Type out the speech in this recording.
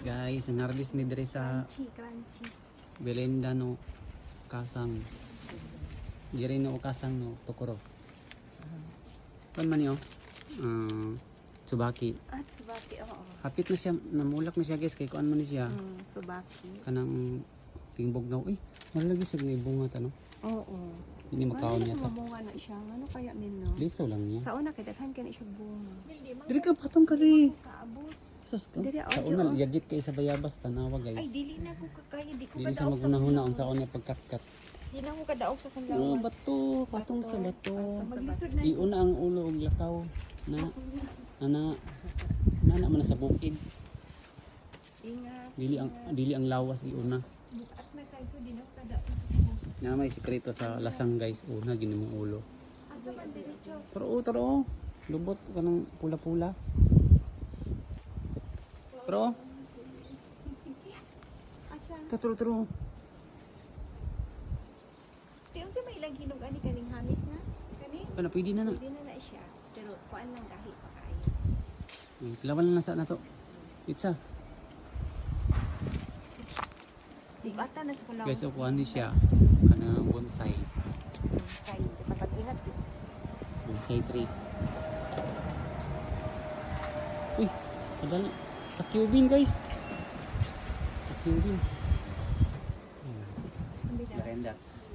Guys, ang harvest mi diri sa Crunchy. Belenda no kasang. Diri no kasang no Tokoro. Kan man yo? Tsubaki. Tsubaki, oo. Hapit na siya, namulak na siya guys kay kuan man ni siya. Tsubaki. Kanang tingbog na malalagi siya may bunga ta no. Oo. Hindi makaon niya ta. Mamunga na siya. Ano kaya min no? Liso lang niya. Sa una kay daghan kay na siya bunga. Diri ka patong kari. Kaabot. Sus ka. Diri, Sa audio, una yagit kay sa bayabas tanawa guys. Ay, dili na ko kakaya, di ko Dili siya kadaog sa magunahuna unsa ko niya pagkat-kat. Di na ko kadaog sa Oh, kanlawan. bato, patong sa bato. Maglisod na. Iuna ang ulo og lakaw na ana man sa bukid. Ingat. Dili ang lawas iuna. At na kayo ko, di na ko kadaog sa kanlawan. Na may sikreto sa lasang guys, una gini mong ulo. Asa man diretso? Taro, lubot kanang pula-pula. Pero, Asa? taro. Di unsa may ilang hinog ani kaning hamis na? Kani? Kana pwede na na. Pwede na siya. Pero kuan lang gahi pa kayo. Laban lang nasa na to. Itsa. Bugata na sa kanlawan. Guys, kuha ni siya. Kana bonsai. Kayo. Kapag ingat. Bonsai tree. Uy, padala. Takyubin guys. Takyubin. Merendats.